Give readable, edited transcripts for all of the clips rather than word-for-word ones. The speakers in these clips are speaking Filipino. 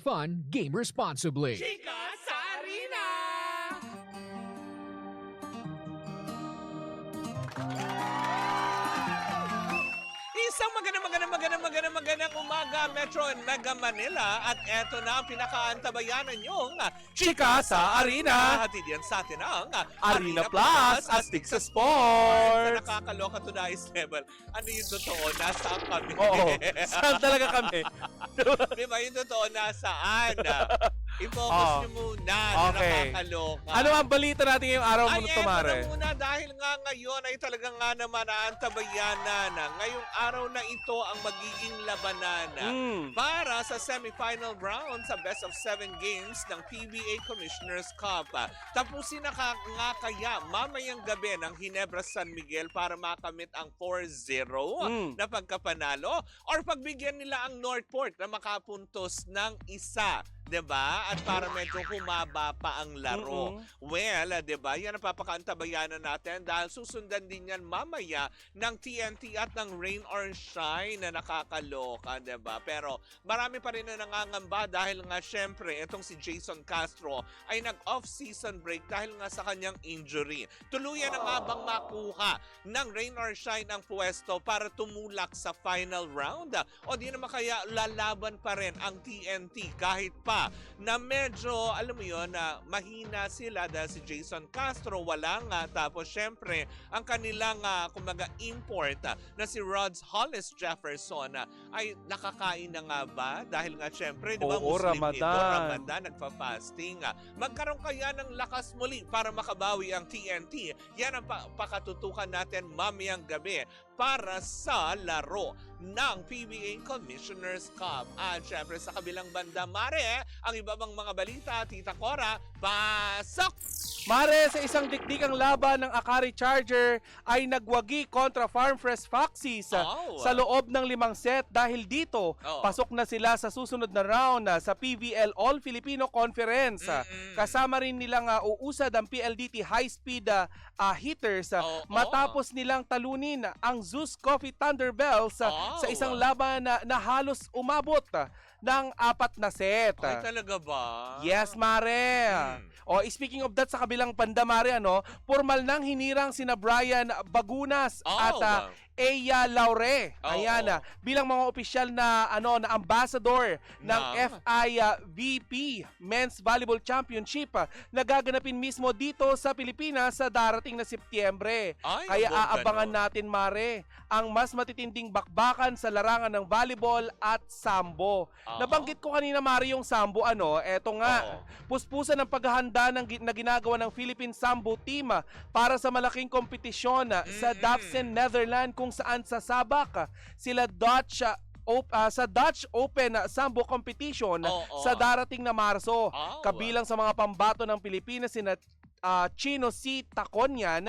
fun, game responsibly. Chika Sarina! Isang magandang umaga, Metro and Mega Manila. At eto na ang pinakaantabayanan yung Chika sa Arena! Hatid yan sa atin ang Arena Plus, Astig sa Sa Sports! nakakaloka to the ice level. Ano yung totoo? Nasaan kami? Oo, saan talaga kami? Di ba yung totoo? Nasaan? I-focus Oh. nyo muna. Okay. Nakakaloka. Ano ang balita natin ngayong araw mo, Ay, Tumare? eto na muna dahil nga ngayon ay talagang nga naman aantabayanan na ngayong araw na ito ang magiging labanan para sa semifinal round sa best of 7 games ng PBA Commissioner's Cup. Tapusin na nga kaya mamayang gabi ng Ginebra San Miguel para makamit ang 4-0 na pagkapanalo or pagbigyan nila ang Northport na makapuntos ng isa. 'Di ba? At para medyo humaba pa ang laro. Well, 'di ba? Yan ang papakaantabayanan natin dahil susundan din yan mamaya ng TNT at ng Rain or Shine na nakakaloka, 'di ba? Pero marami pa rin na nangangamba dahil nga syempre itong si Jason Castro ay nag-off-season break dahil nga sa kanyang injury. Tuluyan na nga bang makuha ng Rain or Shine ang pwesto para tumulak sa final round? O di naman kaya lalaban pa rin ang TNT kahit pa na medyo, alam mo yun, na mahina sila dahil si Jason Castro wala nga. Tapos syempre, ang kanilang kumaga import na si Rods Hollis Jefferson ay nakakain na nga ba? Dahil nga syempre, di ba, Oo, Muslim Ramadan. ito, Ramadan, nagpa-fasting. Magkaroon kaya ng lakas muli para makabawi ang TNT? Yan ang pakatutukan natin mamayang gabi para sa laro ng PBA Commissioner's Cup. At syempre sa kabilang banda, Mare, ang iba bang mga balita, Tita Cora, pasok! Mare, sa isang dikdikang laban ng Akari Charger ay nagwagi kontra Farm Fresh Foxes sa loob ng 5 set. Dahil dito, pasok na sila sa susunod na round sa PVL All Filipino Conference. Kasama rin nilang uusad ang PLDT High Speed Hitters matapos nilang talunin ang Zeus Coffee Thunderbells sa isang laban na halos umabot ng 4 na set. Ay, talaga ba? Yes, Mare. O, speaking of that, sa kabilang banda, Mare, formal nang hinirang sina Brian Bagunas at Eya Laure. Ayan, bilang mga opisyal na na ambassador ng FIVP Men's Volleyball Championship na gaganapin mismo dito sa Pilipinas sa darating na Setyembre. Kaya aabangan natin, Mare, ang mas matitinding bakbakan sa larangan ng volleyball at sambo. Nabanggit ko kanina, Mare, yung sambo, eto nga, puspusan ng paghahanda na ginagawa ng Philippine Sambo Team para sa malaking kompetisyon sa Dapsen, Netherlands, kung saan sasabak sila sa Dutch Open Sambo Competition sa darating na Marso. Kabilang sa mga pambato ng Pilipinas sina Chino C. Taconyan,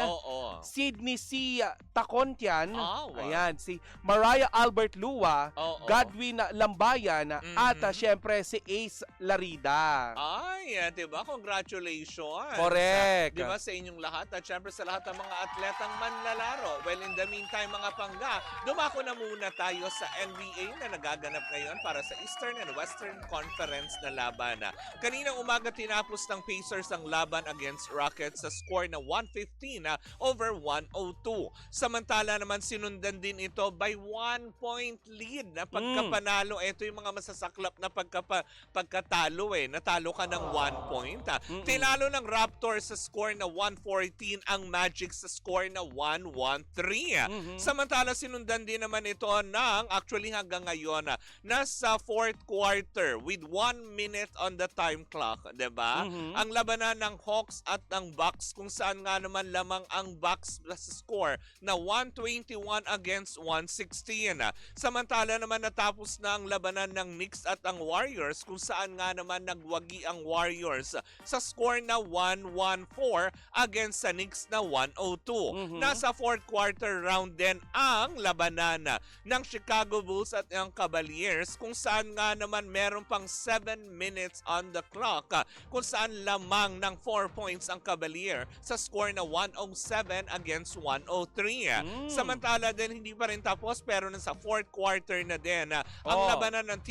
Sydney C. Tacontian, ayan, si Mariah Albert Lua, Godwin Lambayan, at syempre si Ace Larida. Ay, diba? Congratulations. Correct. Diba sa inyong lahat at syempre sa lahat ng mga atletang manlalaro. Well, in the meantime, mga pangga, dumako na muna tayo sa NBA na nagaganap ngayon para sa Eastern and Western Conference na laban. Kaninang umaga tinapos ng Pacers ang laban against Rockets sa score na 115 over 102. Samantala naman sinundan din ito by 1-point lead na pagkapanalo. Ito yung mga masasaklap na pagkatalo Natalo ka ng 1 point. Tinalo ng Raptors sa score na 114 ang Magic sa score na 113. Samantala sinundan din naman ito ng actually hanggang ngayon nasa 4th quarter with 1 minute on the time clock, 'di ba? Ang labanan ng Hawks at ng Bucks kung saan nga naman lamang ang Bucks sa score na 121 against 116. Samantala naman natapos na ang labanan ng Knicks at ang Warriors kung saan nga naman nagwagi ang Warriors sa score na 114 against sa Knicks na 102. Nasa 4th quarter round din ang labanan ng Chicago Bulls at ang Cavaliers kung saan nga naman meron pang 7 minutes on the clock kung saan lamang ng 4 points ang Cavalier sa score na 107 against 103. Samantala din hindi pa rin tapos pero nasa 4th quarter na din ang labanan ng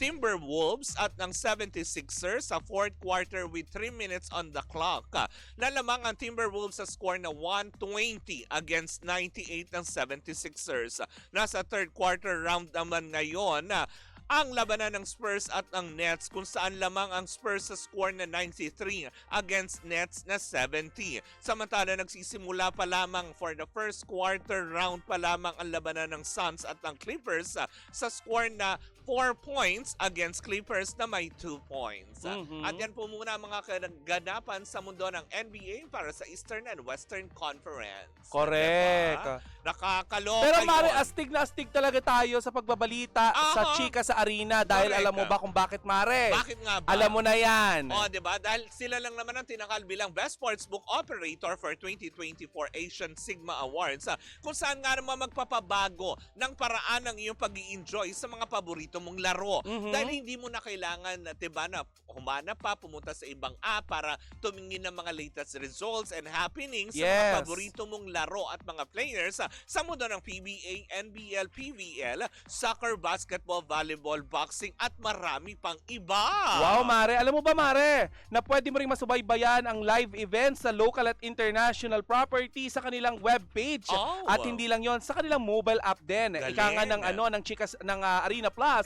Timberwolves at ng 76ers sa fourth quarter with 3 minutes on the clock. Nalamang ang Timberwolves sa score na 120 against 98 ng 76ers. Nasa third quarter round naman ngayon ang labanan ng Spurs at ng Nets kung saan lamang ang Spurs sa score na 93 against Nets na 70. Samantala nagsisimula pa lamang for the first quarter round pa lamang ang labanan ng Suns at ng Clippers sa score na 4 points against Clippers na may 2 points. At yan po muna ang mga kaganapan sa mundo ng NBA para sa Eastern and Western Conference. Correct. Diba? Nakakaloka Pero Mare, yun. astig na astig talaga tayo sa pagbabalita sa chika sa arena dahil Correct. alam mo ba kung bakit, Mare? Bakit nga ba? Alam mo na yan. O, diba? Dahil sila lang naman ang tinakal bilang Best Sportsbook Operator for 2024 Asian Sigma Awards kung saan nga naman magpapabago ng paraan ng iyong pag-i-enjoy sa mga paborito mong laro. Dahil hindi mo na kailangan diba, na humanap pa, pumunta sa ibang app para tumingin ng mga latest results and happenings sa mga paborito mong laro at mga players sa mundo ng PBA, NBL, PVL, soccer, basketball, volleyball, boxing at marami pang iba. Wow, Mare. Alam mo ba, Mare, na pwede mo rin masubaybayan ang live events sa local at international property sa kanilang webpage. At hindi lang yon, sa kanilang mobile app din. Galing. Ika nga ng chikas ng Arena Plus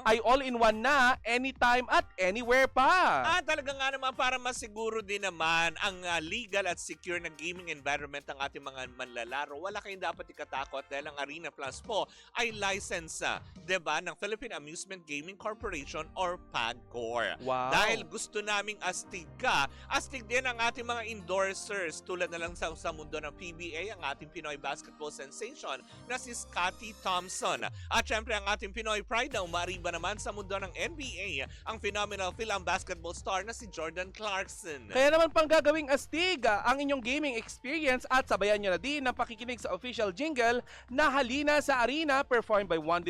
ay all-in-one na, anytime at anywhere pa. Talaga nga naman para masiguro din naman ang legal at secure na gaming environment ng ating mga manlalaro. Wala kayong dapat ikatakot dahil ang Arena Plus po ay license, diba, ng Philippine Amusement Gaming Corporation or PAGCOR. Wow. Dahil gusto naming astig ka, astig din ang ating mga endorsers tulad na lang sa mundo ng PBA, ang ating Pinoy basketball sensation na si Scottie Thompson. At syempre ang ating Pinoy pride na umariba naman sa mundo ng NBA, ang phenomenal Philam basketball star na si Jordan Clarkson. Kaya naman pang gagawing astig ang inyong gaming experience at sabayan nyo na din ng pakikinig sa official jingle na Halina sa Arena performed by one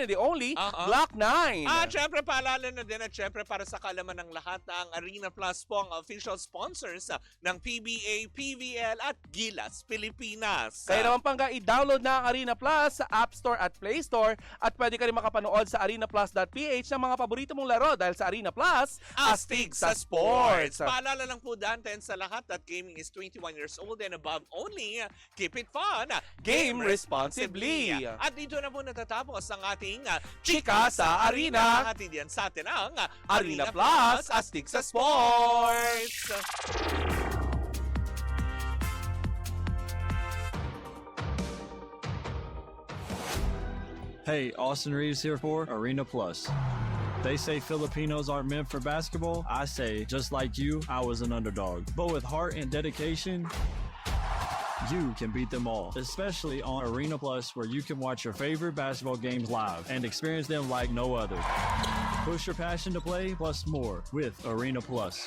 and the only Glock 9. At syempre paalala na din at syempre para sa kaalaman ng lahat na ang Arena Plus po ang official sponsors ng PBA, PVL at Gilas Pilipinas. Kaya naman pang i-download na ang Arena Plus sa App Store at Play Store at pwede ka rin makapanood sa arenaplus.ph ng mga paborito mong laro dahil sa Arena Plus, astig sa sports. Paalala lang po danten sa lahat that gaming is 21 years old and above only. Keep it fun. Game responsibly. At dito na po natatapos ang ating Chika sa Arena. Hatid yan sa atin ang Arena Plus, astig sa sports. Hey, Austin Reeves here for Arena Plus. They say Filipinos aren't meant for basketball. I say, just like you, I was an underdog. But with heart and dedication, you can beat them all, especially on Arena Plus, where you can watch your favorite basketball games live and experience them like no other. Push your passion to play plus more with Arena Plus.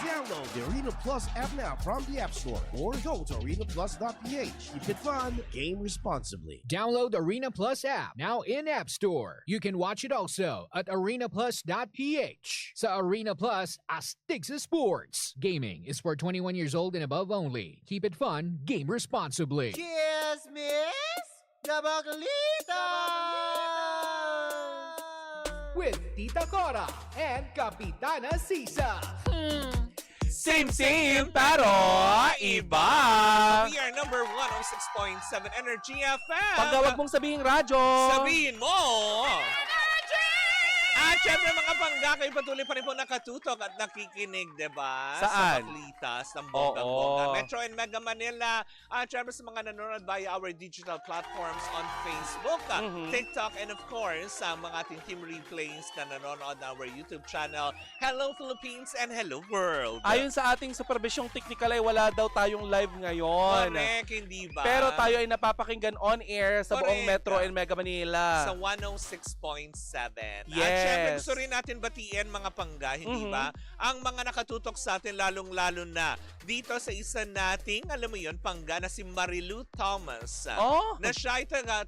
Download the Arena Plus app now from the App Store or go to arenaplus.ph. Keep it fun, game responsibly. Download Arena Plus app now in App Store. You can watch it also at arenaplus.ph. Sa Arena Plus, astig sa sports. Gaming is for 21 years old and above only. Keep it fun, game responsibly. Cheers, miss! Gabagalita! With Tita Cora and Kapitana Sisa. Same, pero iba. We are number 106.7 Energy FM. Pagka wag mong sabihing radyo. Sabihin mo. At syempre mga pangga, kayo patuloy pa rin po nakatutok at nakikinig, diba? Saan? Sa Baklitas ng bonggang-bongga. Oo. Metro and Mega Manila. At syempre sa mga nanonood via our digital platforms on Facebook, TikTok, and of course, sa mga ating team replays na nanonood na our YouTube channel. Hello Philippines and hello world. Ayon sa ating supervisyong technical ay wala daw tayong live ngayon. Correct, hindi ba? Pero tayo ay napapakinggan on air sa buong Correct. Metro and Mega Manila. Sa 106.7. Yes. At syempre gusto rin natin batiin mga pangga, hindi ba? Ang mga nakatutok sa atin lalong-lalo na dito sa isa nating, alam mo yun, pangga na si Marilu Thomas. Oh? Na siya ay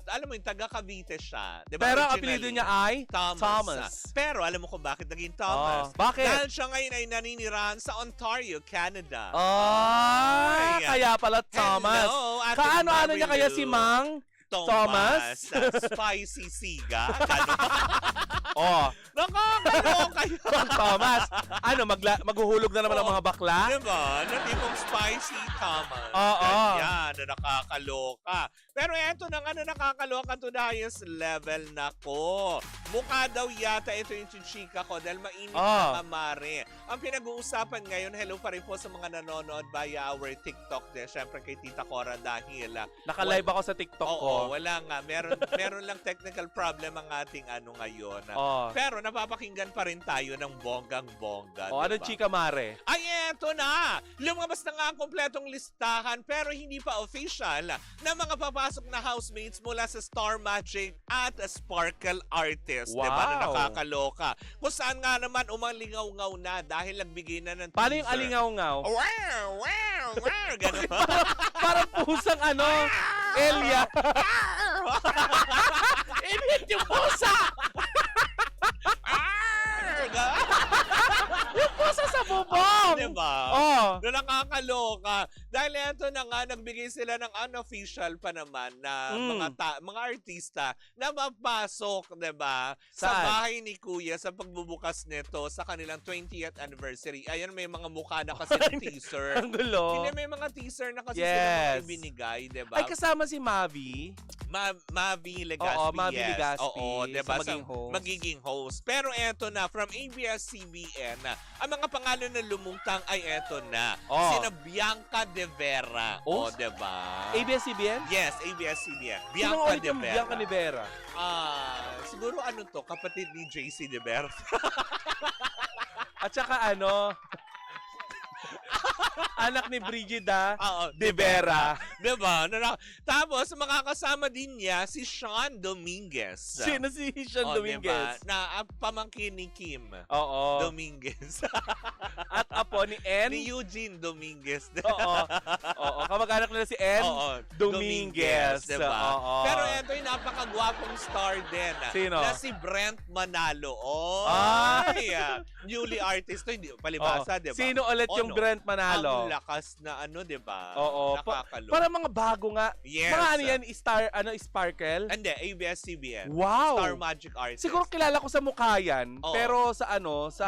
alam mo yun, taga Cavite siya. Diba? Pero ang Originally, apelyido niya ay Thomas. Pero alam mo kung bakit naging Thomas? Bakit? Dahil siya ngayon ay naninirahan sa Ontario, Canada. Ah, Ay, kaya pala Thomas. Hello, Ate Kaano-ano niya kaya Marilu. si Mang? Thomas? Spicy siga. Ano? Oh, Nakakaloka yun. Mang Thomas, ano, maghuhulog na naman ang mga bakla? Diba? Na tipong spicy Thomas. Oo. Ganyan, na nakakaloka. Pero eto na nga na nakakaloka to the highest level na ko. Mukha daw yata ito yung chichika ko dahil mainit na mamare. Ang pinag-uusapan ngayon, hello pa rin po sa mga nanonood via our TikTok din. Siyempre kay Tita Cora dahil Naka-live ako sa TikTok ko. Oo, wala nga. Meron lang technical problem ang ating ano ngayon. Pero napapakinggan pa rin tayo ng bonggang-bongga. Ano diba? chika mare? Ay, eto na! Lumabas na nga ang kompletong listahan pero hindi pa official na mga papasok na housemates mula sa Star Magic at Sparkle Artist. Wow! Diba? Na nakakaloka. Kung saan nga naman umalingaw-ngaw na dahil nagbigay na ng Paano teaser. yung alingaw-ngaw? Wow! Wow! Wow! Ganun. Parang pusang ano, Elia. Inhit yung pusa! Yung pusa sa bubong! Diba? Na nakakaloka. Dahil ito na nga, nagbigay sila ng unofficial pa naman na mga artista na mapasok, diba? Sa Saan? bahay ni Kuya sa pagbubukas nito sa kanilang 20th anniversary. Ayan, may mga mukha na kasi na teaser. Ang gulo. Hindi, may mga teaser na kasi Yes. sila mga ibinigay, diba? Ay, kasama si Mavi. Mavi Legaspi, Oo, Mavi yes. Legaspi Oo, diba? sa maging host. Magiging host. Pero eto na, from ABS-CBN, ang mga pangalan na lumutang ay eto na. Sina Bianca De Vera. Oh? O, diba? ABS-CBN? Yes, ABS-CBN. Sino Bianca ulit De yung Vera. Bianca De Vera? Siguro ano to, kapatid ni JC De Vera. At saka ano, anak ni Brigida Oo, De Vera. Diba? Tapos, makakasama din niya si Sean Dominguez. Sino si Sean Dominguez? Diba? Na pamangkin ni Kim Oo. Dominguez. At apo ni N. Ni Eugene Dominguez. Oo. Oo. Kamag-anak nila si N. Oo, Dominguez. diba? Oo. Pero ito yung napakagwapong star din. Sino? Na si Brent Manalo. Ay! Newly artist to, hindi palibasa, diba? Sino ulit yung Brent Manalo? Ang lakas na ano, diba? Oo. Nakakalo. Para mga bago nga. Yes. Mga ano yan, Sparkle? Hindi, ABS-CBN. Wow. Star Magic Artist. Siguro kilala ko sa mukha yan. Oo. Pero sa ano, sa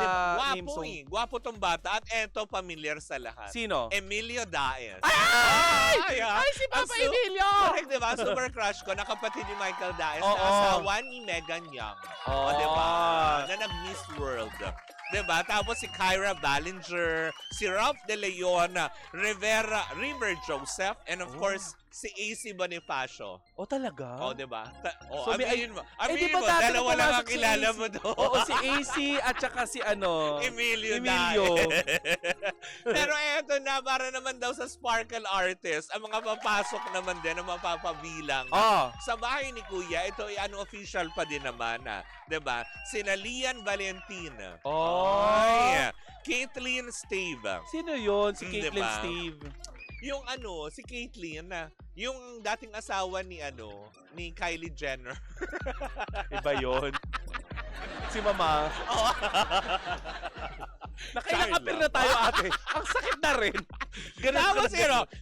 name Gwapo song. eh. Gwapo tong bata. At eto, familiar sa lahat. Sino? Emilio Daes. Ay! Ay, si Papa Emilio! Correct, diba? Super crush ko. Nakapatid ni Michael Daes Oo. na asawa ni Megan Young. O, diba? Na nag-Miss World. Diba? Tapos si Kyra Ballinger, si Ralph De Leon, River Joseph, and of course, si AC Bonifacio. O talaga? O, diba? So, may- Aminin mo. di Aminin ba mo, dati dalawa lang ang pumasok si kilala AC? mo doon. Oo, si AC at saka si ano, Emilio. Emilio. Pero eto na, para naman daw sa Sparkle Artist, ang mga papasok naman din, ang mapapabilang. Sa bahay ni Kuya, ito ay official pa din naman. Diba? Sina Lian Valentin. Ay, Caitlyn Stave. Sino yun? Si Caitlyn Diba? Steve. Yung si Caitlyn, yung dating asawa ni ni Kylie Jenner. Iba yun. Si Mama. Nakailang apir na tayo, ate. Ang sakit na rin. Tapos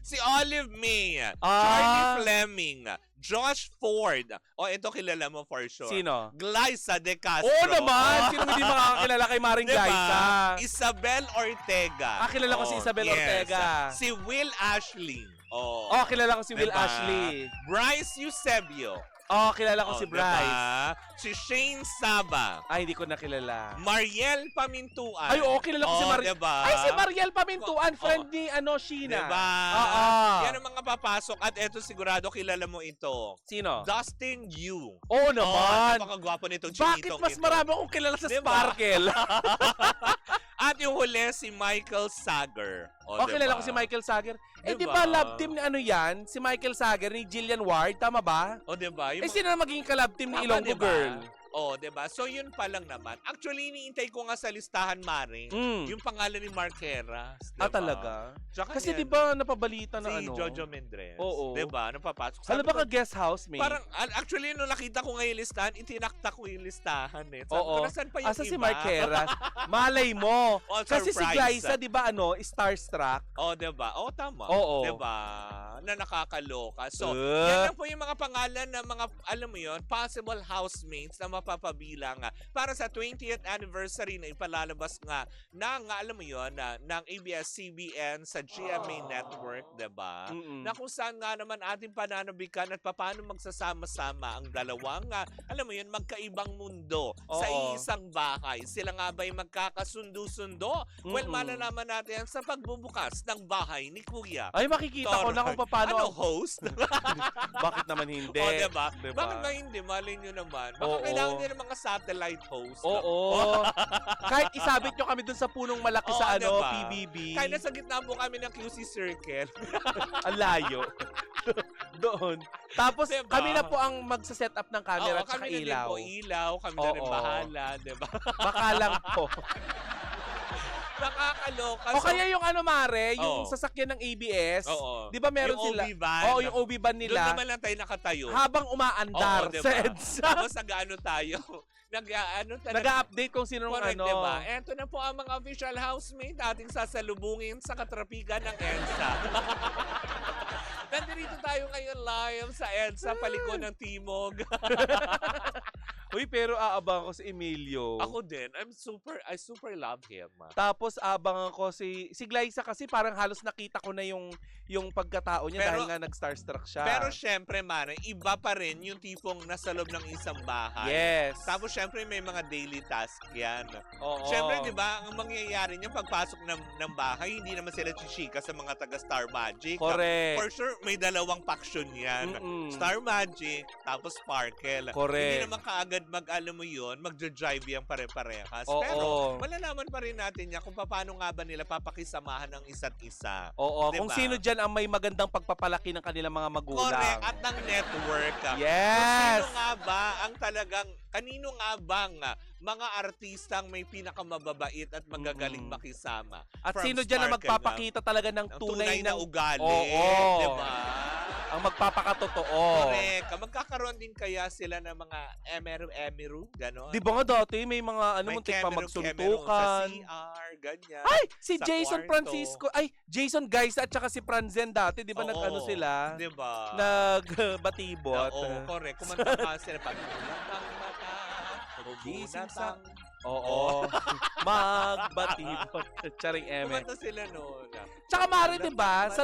si Olive May, Charlie Fleming, Josh Ford. Ito kilala mo for sure. Sino? Glyza De Castro. Oo naman! Sino hindi makakakilala kay Maring Diba? Glyza? Isabel Ortega. Kilala ko si Isabel Ortega. Si Will Ashley. Kilala ko si Will Diba? Ashley. Bryce Eusebio. Kilala ko si Bryce. Diba? Si Shane Saba. Ay, hindi ko nakilala. Mariel Pamintuan. Ay, kilala ko si Mariel. Diba? Ay, si Mariel Pamintuan, friend ni Sheena. Diba? Oo. Yan ang mga papasok. At eto sigurado kilala mo ito. Sino? Dustin Yu. Oo naman. Napakagwapo nitong Bakit chinitong mas ito. marami akong kilala sa Diba? Sparkle? At yung huli, si Michael Sager. Kilala ko si Michael Sager. Di Diba? ba love team ni ano yan? Si Michael Sager ni Jillian Ward, tama ba? Diba? Sino na magiging ka-love team ni Ilonggo diba? Girl? Diba? So, yun pa lang naman. Actually, iniintay ko nga sa listahan, Mare, yung pangalan ni Mark Heras. Diba? Talaga? Tsaka Kasi yan, di ba napabalita na si Jojo Mendrez. Oo. Diba? Napapasok. Hala Sabi ba ko, ka guest housemate? parang, actually, nung nakita ko ngayon yung listahan, itinakta ko yung listahan eh. Sabi Oo. ko, nasaan pa yung Asa iba? si Mark Heras? Malay mo. Kasi si surprise. Glyza, di ba starstruck? Diba? Tama. Oo. Diba? Na nakakaloka. So, Uh. yan lang po yung mga pangalan na mga, alam mo yun, possible housemates na mapapabilang para sa 20th anniversary na ipalalabas nga ng, alam mo yon, ng ABS-CBN sa GMA Network, diba? Na kung saan nga naman ating pananabikan at paano magsasama-sama ang dalawang, alam mo yun, magkaibang mundo sa isang bahay. Sila nga ba'y magkakasundo-sundo? Well, malalaman natin yan sa pagbubukas ng bahay ni Kuya. Ay, makikita ko na kung paano. Ano, host? Bakit naman hindi? O, diba? Bakit ba hindi? Malay nyo naman. Baka kailangan nyo ng mga satellite host. Oo. Kahit isabit nyo kami dun sa punong malaki sa diba? PBB. Kahit nasa gitna po kami ng QC Circle. Ang layo. Doon. Tapos, diba? kami na po ang magsa-set up ng camera at saka kami ilaw. Na din po ilaw. Kami na rin bahala. Diba? Baka lang po. Nakakaloka. O kaya yung ano, Mare, yung sasakyan ng ABS. Di ba meron yung sila? OB van. Oo, yung OB van nila. Doon naman lang tayo nakatayo. Habang umaandar diba? sa EDSA. Tapos nag-ano tayo. Nag-update kung sino ng ano. Diba? Eto na po ang mga official housemate ating sasalubungin sa katrapikan ng EDSA. Nandito tayo ngayon live sa EDSA, paliko ng Timog. Uy, pero aabang ko si Emilio. Ako din. I super love him. Tapos abangan ko si Glyza kasi parang halos nakita ko na yung pagkatao niya dahil nga nag-starstruck siya. Pero syempre, Mare, iba pa rin yung tipong nasa loob ng isang bahay. Yes. Tapos syempre may mga daily task yan. Oo. Syempre, di ba, ang mangyayari niya pagpasok ng bahay, hindi naman sila chichika sa mga taga Star Magic. Correct. For sure, may dalawang faction yan. Star Magic, tapos Sparkle. Correct. Hindi naman kaagad mag-alam mo yun, mag-drive yung pare-parehas. Oo. Pero malalaman pa rin natin yan kung paano nga ba nila papakisamahan ng isa't isa. Oo, diba? kung sino dyan ang may magandang pagpapalaki ng kanilang mga magulang. Correct, at ng network. Yes! Kung sino nga ba ang talagang, kanino nga bang mga artistang may pinakamababait at magagaling makisama? At From sino dyan ang Sparkle magpapakita talaga ng tunay na ugali? Oo. Diba? Ang magpapakatotoo. Correct. Magkakaroon din kaya sila ng mga emeru, gano'n? Di ba nga dati may mga muntik pa magsuntukan. Sa CR, ganyan. Ay, si sa Jason kwarto. Francisco. Ay, Jason Guys at saka si Franzen dati, di ba nag-ano sila? Di ba? Nagbatibot. Oo, correct. Kumanta ka sila pag ng mata, Gising sa... Oo. Magbatibot. Charing eme. Kumanta sila noon. Tsaka Mare, di ba? Sa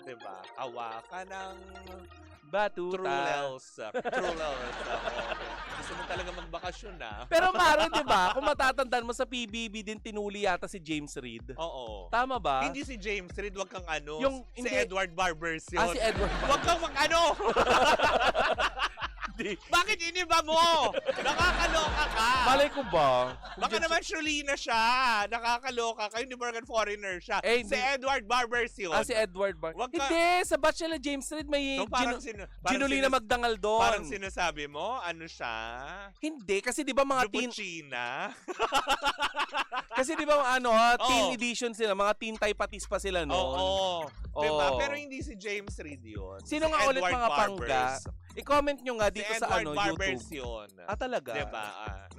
Diba? Hawakan ng batuta. True Lels. Gusto mo talaga magbakasyon na. Pero Mare, di ba? Kung matatandaan mo sa PBB din tinuli yata si James Reid. Oo. Tama ba? Hindi si James Reid, wag kang ano. Si hindi. Edward Barbers yun. Si Edward Barbers. Wag kang ano. Bakit iniba mo? Nakakaloka ka. Malay ko ba? Baka naman Shulina siya. Nakakaloka ka. Hindi Morgan foreigner siya. Si Edward Barbers yun. Si Edward Barbers. Wag ka- Hindi, sa batch nila James Reid may Ginulina Magdangal doon. Parang sinasabi mo, ano siya? Hindi, kasi di ba mga teen... Lupuchina? Kasi di ba teen edition sila, mga teen typatis pa sila noon. Oo. Diba? Oo. Pero hindi si James Reid yun. Sino nga ulit mga pangga? I-comment nyo nga dito sa Edward Barbers YouTube. yun. Talaga? Diba?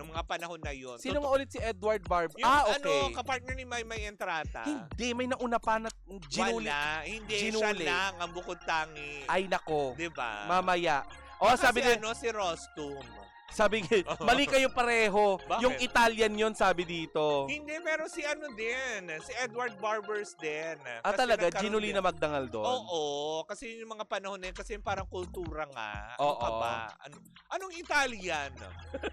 Nung mga panahon na yun. Sino nga ulit si Edward Barbers? Ano, Okay. kapartner ni Maymay Entrata. Hindi, may nauna pa na ginuli. Wala. Hindi, Ginuli. siya lang ang bukod tangi. Ay, nako. Diba? Mamaya. Sabi sabi si, din, si Rostum. sabi mali kayo pareho. Bakit? Yung Italian yon sabi dito. Hindi, pero si ano din. Si Edward Barbers din. Talaga? Ginulina Magdangal doon? Oo. Kasi yun yung mga panahon na yun. Kasi yung parang kultura nga. Ano Oo. ka ba? Anong Italian?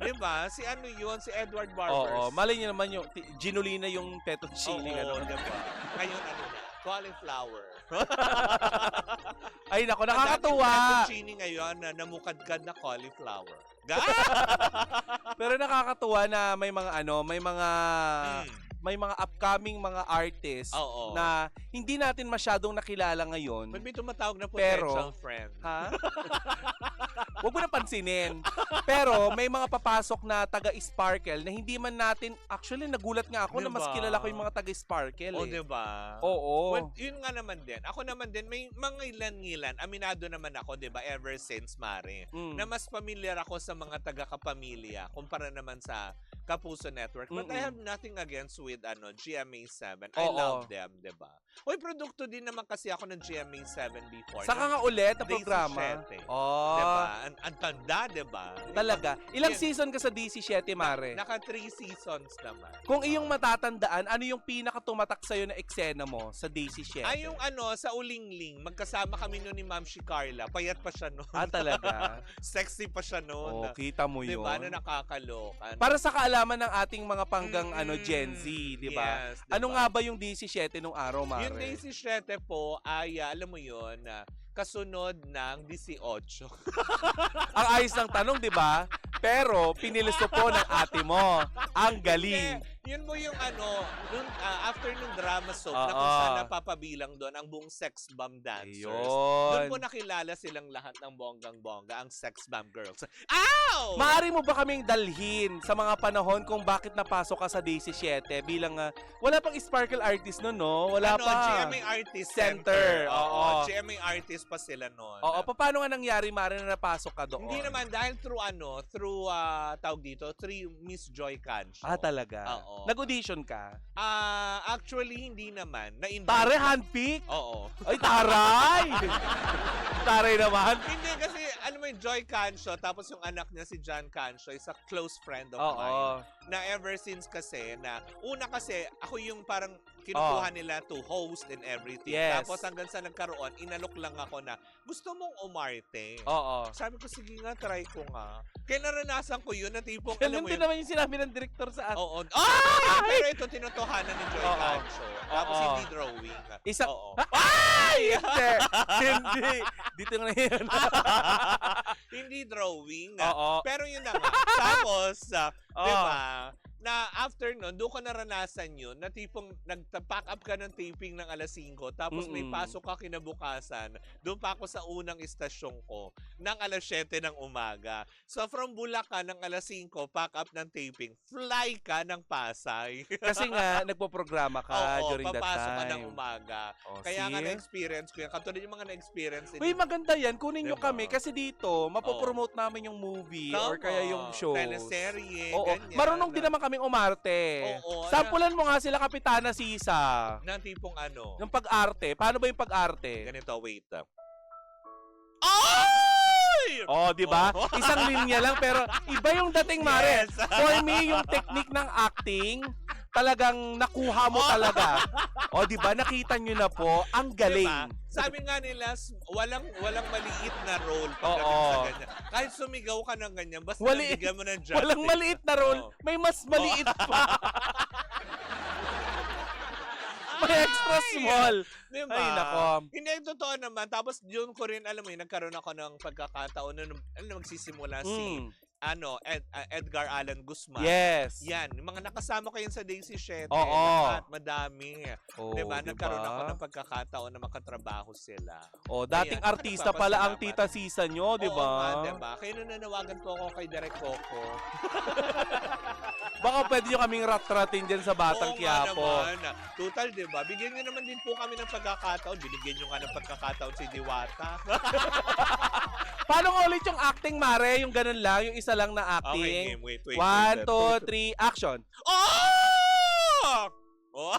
Diba? Si ano yun? Si Edward Barbers. Oo. Malay niyo naman yung Ginulina yung fettuccine. Oo, diba? Ngayon ano na? Cauliflower. Ay, nako, nakakatuwa. Fettuccine ngayon na namukadkad na cauliflower. Pero nakakatuwa na may mga may mga upcoming mga artists na hindi natin masyadong nakilala ngayon. May tumatawag na Pero, potential friend. Ha? Huwag mo na pansinin. Pero may mga papasok na taga-Sparkle na hindi man natin, actually nagulat nga ako na mas kilala ko yung mga taga-Sparkle. O, diba? Oo. Well, yun nga naman din. Ako naman din, may mga ilan-ilan, aminado naman ako, diba, ever since, Mare, na mas familiar ako sa mga taga-kapamilya kumpara naman sa Kapuso Network. But I have nothing against with with GMA7. I Oo. love them, di ba? Uy, produkto din naman kasi ako ng GMA7 before. Saka nga ulit na Daisy programa. Siete. Oh, Diba? Ang tanda, diba? talaga. Ilang Yun. season ka sa DC7, Mare? Naka 3 seasons naman. Kung iyong matatandaan, ano yung pinakatumatak sa'yo na eksena mo sa DC7? Ay, yung sa Ulingling, magkasama kami noon ni Ma'am si Carla. Payat pa siya noon. Ah, talaga? Sexy pa siya Oh, noon. kita mo yun. Diba? Nakakalokan. Para sa kaalaman ng ating mga panggang Mm-mm. Gen Z, di ba? Yes, Ano diba? nga ba yung DC7 nung araw, Mare? Yung Daisy 7 po ay, alam mo yun, kasunod ng 18. Ang ayos ng tanong, di ba? Pero, pinilisto po ng ate mo. Ang galing. Yun mo yung after nung drama soap na Oo. kung saan napapabilang doon ang buong sex bomb dancers. Doon po Ayun. nakilala silang lahat ng bonggang-bongga, ang sex bomb girls. Ow! Maaari mo ba kaming dalhin sa mga panahon kung bakit napasok ka sa DC7 bilang wala pang Sparkle artist noon, no? Wala pa. GMA Artist Center. Center. Oo. GMA Artist pa sila noon. Oo, paano nga nangyari, Mare, na napasok ka doon? Hindi naman dahil through tawag dito, 3 Miss Joy Cancio. Ah, talaga? Oo. Nag-audition ka? Actually, hindi naman. Na-invite. Tare, handpick? Oo. Ay, taray! Taray naman. Hindi kasi, alam mo yung Joy Cancio, tapos yung anak niya si John Cancio is a close friend of Oo. mine. Na ever since kasi, una kasi, ako yung parang kinukuha nila to host and everything. Yes. Tapos hanggang sa nagkaroon, inalok lang ako na, gusto mong umarte? Oo. Sabi ko, sige nga, try ko nga. Kaya naranasan ko yun, na tipong, Ganun alam mo din yun, naman yung sinabi ng director sa atin. oo. Ay! Pero ito, tinutuhanan ni Joy Oo. Cancio. Tapos Oo. hindi drawing. Isa- Oo. Ay! Hindi! Hindi! Dito na yun. Hindi drawing. Oo. Pero yun na nga. Tapos, Oo. di ba, na after nun, doon ko naranasan yun, na tipong nag-pack up ka ng taping ng alas 5, tapos may pasok ka kinabukasan, doon pa ako sa unang istasyon ko, ng alas 7 ng umaga. So, from Bulacan ng alas 5, pack up ng taping, fly ka ng Pasay. Kasi nga, nagpo-programa ka Oo, during that papasok ka ng time. umaga. Oh, Kaya nga see? na-experience ko yan. Katulad yung mga na-experience. Uy, maganda yan. Kunin nyo Diba? kami kasi dito, mapopromote namin yung movie or kaya yung shows. Teleserye, Oo. ganyan. Marunong din naman kaming umarte. Oo, Sampulan mo nga sila Kapitana Sisa. ng tipong Yung pag-arte. Paano ba yung pag-arte? Ganito, wait. Ay! Oh, di ba? Oo. Isang linya lang pero iba yung dating, Mare. Yes. For me, yung technique ng acting, talagang nakuha mo talaga. O, di ba? Nakita nyo na po, ang galing. Diba? Sabi nga nila, walang maliit na role Oo. pagdating sa ganyan. Kahit sumigaw ka ng ganyan, basta nabigyan mo ng justice. Walang maliit na role. Oo. May mas maliit pa. May extra Ay! small. Diba? Ay, nako. Hindi, totoo naman. Tapos, yun ko rin, alam mo yun, nagkaroon ako ng pagkakataon na magsisimula si Edgar Allan Guzman. Yes. Yan, yung mga nakasama ko yun sa Daisy 7. Oo. Lahat, madami. Oh, diba? Nagkaroon diba? ako ng pagkakataon na makatrabaho sila. Oh, dating Ayan, artista pala ang nagpapasalamat. Tita Sisa nyo, di Oo ba? nga, diba? Kaya nananawagan po ako kay Direk Coco. Baka pwede nyo kaming rat-ratin dyan sa Batang Oo nga Quiapo. naman. Total, diba? Bigyan nyo naman din po kami ng pagkakataon. Binigyan nyo nga ng pagkakataon si Diwata. Paano nga ulit yung acting, Mare? Yung ganun lang, yung isa lang na Okay, acting. game. Wait. 1, 2, 3, action. Oh! Oh!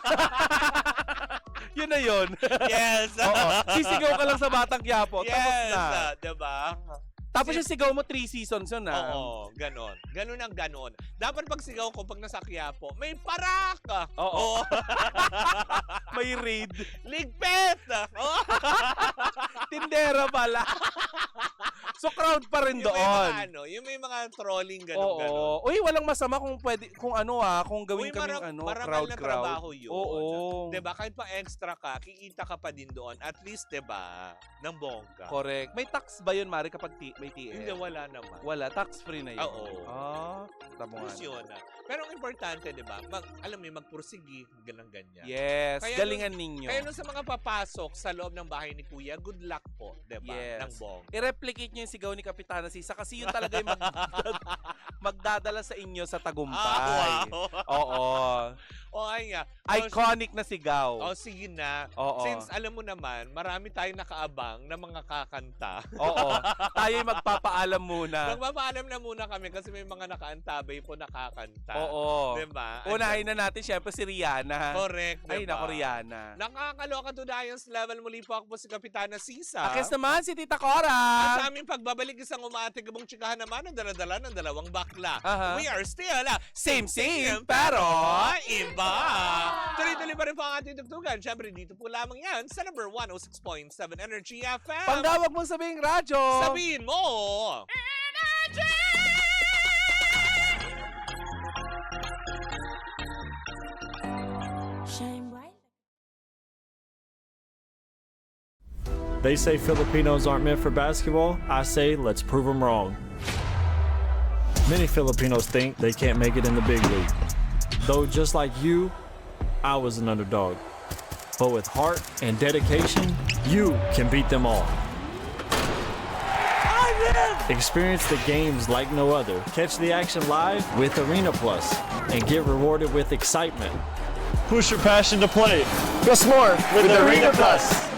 Yun na yun. Yes! Oo. Sisigaw ka lang sa Batang Quiapo. Tapos Yes! na. Diba? Tapos yung sigaw mo 3 seasons yun, ah. Oo, ganon. Ganon ang ganon. Dapat pag sigaw ko, pag nasa Quiapo, may parak! Oo. May raid. Ligpit! Oh! Tindera pala. So crowd pa rin Yung may mga doon. yung may mga trolling Oo. ganon. Uy, walang masama kung pwede, kung gawin Uy, kaming marangal na crowd. trabaho yun. Oo. Diba? Kahit pa extra ka, kikita ka pa din doon. At least, diba? Ng bongga. Correct. May tax ba yun, Mari, kapag may TL? Hindi, wala naman. Wala. Tax-free na yun. Oo. Tama nga. Tapos yun. Pero ang importante, diba? Alam mo, magpursigi, ganyan. Yes. Kaya galingan ninyo. Kaya nung sa mga papasok sa loob ng bahay ni Kuya, good luck po, diba? Yes. Ng bongga. I-replicate nyo yung sigaw ni Kapitana Sisa kasi yun talaga yung magdadala sa inyo sa tagumpay. Ah, wow. Oo. O, ayan. niya. Iconic na sigaw. Sige na. Oo. Since alam mo naman, marami tayong nakaabang na mga kakanta. Oo. Tayo'y magpapaalam muna. Magpapaalam na muna kami kasi may mga nakaantabay po nakakanta. Oo. Diba? Unahin na natin syempre si Rihanna. Correct, diba? Ay, naku, Rihanna. Nakakaloka to Dayos Level. Muli po ako po si Kapitana Sisa. Akis naman si Tita Cora. At sa aming pagbabalik, isang umaatigabong tsikahan naman ang daladala ng dalawang bakla. Aha. We are still Same, pero iba. Tuloy-tuloy pa rin po ang ating tugtugan. Siyempre, dito po lamang yan sa number 106.7 Energy FM. Pangdawag mo sabihing radyo. Sabihin mo! Shine bright. They say Filipinos aren't meant for basketball. I say let's prove them wrong. Many Filipinos think they can't make it in the big league. Though just like you, I was an underdog. But with heart and dedication, you can beat them all. Experience the games like no other. Catch the action live with Arena Plus and get rewarded with excitement. Push your passion to play. Plus more with Arena Plus.